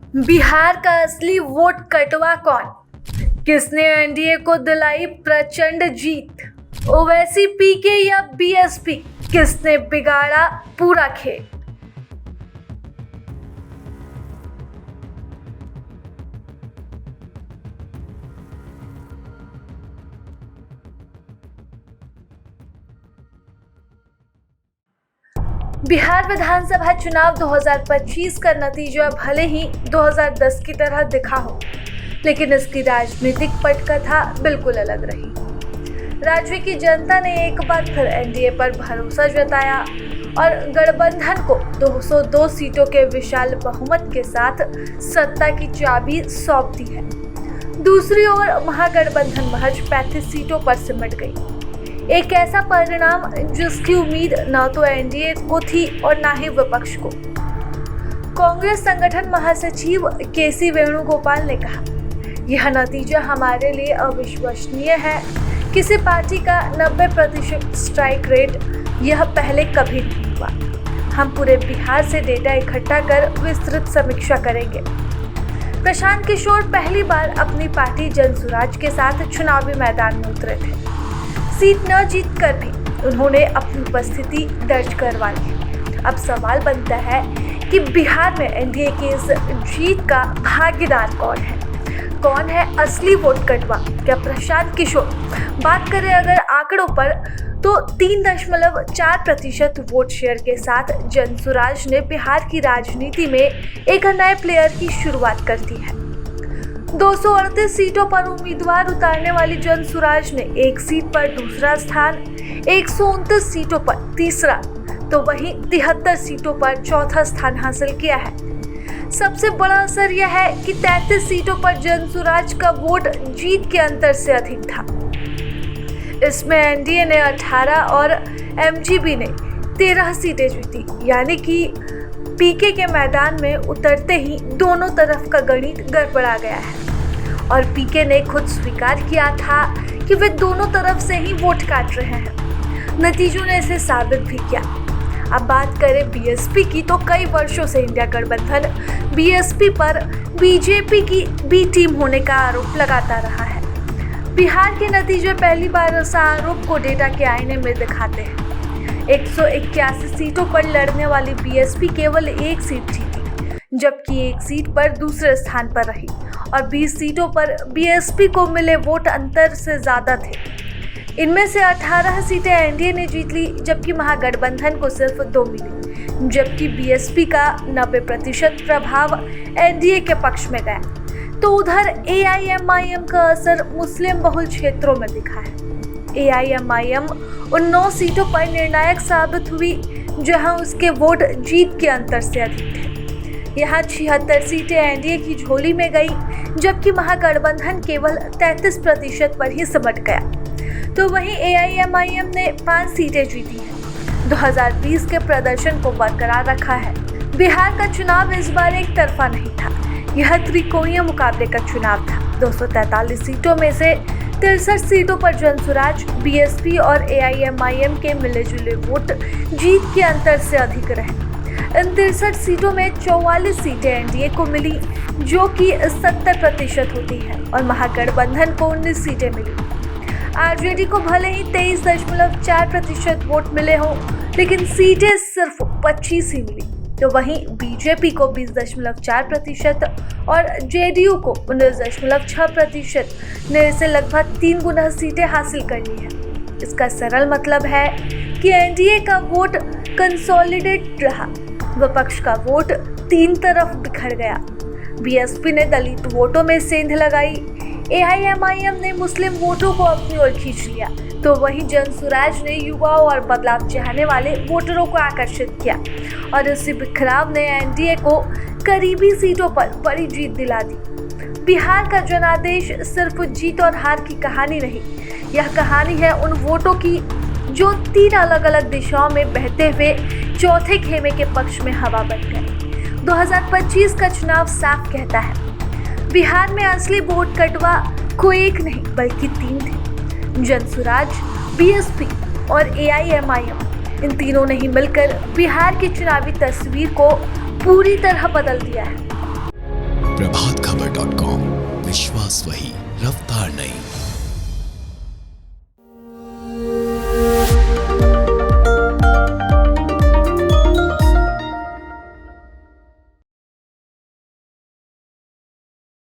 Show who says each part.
Speaker 1: बिहार का असली वोट कटवा कौन? किसने एनडीए को दिलाई प्रचंड जीत? ओवैसी, पीके या बीएसपी? किसने बिगाड़ा पूरा खेल? बिहार विधानसभा चुनाव 2025 का नतीजा भले ही 2010 की तरह दिखा हो, लेकिन इसकी राजनीतिक पटकथा बिल्कुल अलग रही। राज्य की जनता ने एक बार फिर एनडीए पर भरोसा जताया और गठबंधन को 202 सीटों के विशाल बहुमत के साथ सत्ता की चाबी सौंप दी है। दूसरी ओर महागठबंधन महज 35 सीटों पर सिमट गई। एक ऐसा परिणाम जिसकी उम्मीद न तो एनडीए को थी और न ही विपक्ष को। कांग्रेस संगठन महासचिव केसी वेणुगोपाल ने कहा, यह नतीजा हमारे लिए अविश्वसनीय है। किसी पार्टी का 90% स्ट्राइक रेट यह पहले कभी नहीं हुआ। हम पूरे बिहार से डेटा इकट्ठा कर विस्तृत समीक्षा करेंगे। प्रशांत किशोर पहली बार अपनी पार्टी जनसुराज के साथ चुनावी मैदान में उतरे थे। सीट न जीतकर भी उन्होंने अपनी उपस्थिति दर्ज करवा ली। अब सवाल बनता है कि बिहार में एनडीए की इस जीत का भागीदार कौन है? कौन है असली वोट कटवा? क्या प्रशांत किशोर? बात करें अगर आंकड़ों पर तो 3.4% वोट शेयर के साथ जनसुराज ने बिहार की राजनीति में एक नए प्लेयर की शुरुआत कर दी है। 238 सीटों पर उम्मीदवार उतारने वाली जनसुराज ने एक सीट पर दूसरा स्थान, 129 सीटों पर तीसरा, तो वहीं 73 सीटों पर चौथा स्थान हासिल किया है। सबसे बड़ा असर यह है कि 33 सीटों पर जनसुराज का वोट जीत के अंतर से अधिक था। इसमें एनडीए ने 18 और एमजीबी ने 13 सीटें जीती, यानी कि पीके के मैदान में उतरते ही दोनों तरफ का गणित गड़बड़ा गया है। और पीके ने खुद स्वीकार किया था कि वे दोनों तरफ से ही वोट काट रहे हैं। नतीजों ने इसे साबित भी किया। अब बात करें बीएसपी की, तो कई वर्षों से इंडिया गठबंधन बीएसपी पर बीजेपी की बी टीम होने का आरोप लगाता रहा है। बिहार के नतीजे पहली बार इस आरोप को डेटा के आईने में दिखाते हैं। 181 सीटों पर लड़ने वाली बीएसपी केवल एक सीट जीती, जबकि एक सीट पर दूसरे स्थान पर रही और 20 सीटों पर बीएसपी को मिले वोट अंतर से ज्यादा थे। इनमें से 18 सीटें एनडीए ने जीत ली, जबकि महागठबंधन को सिर्फ 2 मिली, जबकि बीएसपी का 90% प्रभाव एनडीए के पक्ष में गया। तो उधर एआईएमआईएम का असर मुस्लिम बहुल क्षेत्रों में दिखा है। एआईएमआईएम उन 9 सीटों पर निर्णायक साबित हुई जहां उसके वोट जीत के अंतर से अधिक थे। यहाँ 76 सीटें एनडीए की झोली में गई, जबकि महागठबंधन केवल 33% पर ही सिमट गया। तो वहीं एआईएमआईएम ने 5 सीटें जीती हैं। 2020 के प्रदर्शन को बरकरार रखा है। बिहार का चुनाव इस बार एक तरफा नहीं था, यह त्रिकोणीय मुकाबले का चुनाव था। 243 सीटों में से 63 सीटों पर जनसुराज, बीएसपी और एआईएमआईएम के मिले जुले वोट जीत के अंतर से अधिक रहे। इन 63 सीटों में 44 सीटें एनडीए को मिली, जो कि 70% होती है, और महागठबंधन को 19 सीटें मिली। आरजेडी को भले ही 23.4% वोट मिले हों, लेकिन सीटें सिर्फ 25 ही मिली। तो वहीं बीजेपी को 20.4% और जेडीयू को 19.6% ने इसे लगभग 3 गुना सीटें हासिल कर ली है। इसका सरल मतलब है कि एनडीए का वोट कंसोलिडेट रहा, विपक्ष का वोट 3 तरफ बिखर गया। बीएसपी ने दलित वोटों में सेंध लगाई, एआईएमआईएम ने मुस्लिम वोटों को अपनी ओर खींच लिया, तो वहीं जनसुराज ने युवाओं और बदलाव चाहने वाले वोटरों को आकर्षित किया। और इसी बिखराव ने एनडीए को करीबी सीटों पर बड़ी जीत दिला दी। बिहार का जनादेश सिर्फ जीत और हार की कहानी नहीं, यह कहानी है उन वोटों की जो 3 अलग अलग दिशाओं में बहते हुए चौथे खेमे के पक्ष में हवा बन गए। 2025 का चुनाव साफ कहता है, बिहार में असली वोट कटवा कोई एक नहीं बल्कि 3 थे। जनसुराज, बीएसपी और एआईएमआईएम, इन तीनों ने ही मिलकर बिहार की चुनावी तस्वीर को पूरी तरह बदल दिया है।
Speaker 2: प्रभातखबर.com, विश्वास वही, रफ्तार नहीं।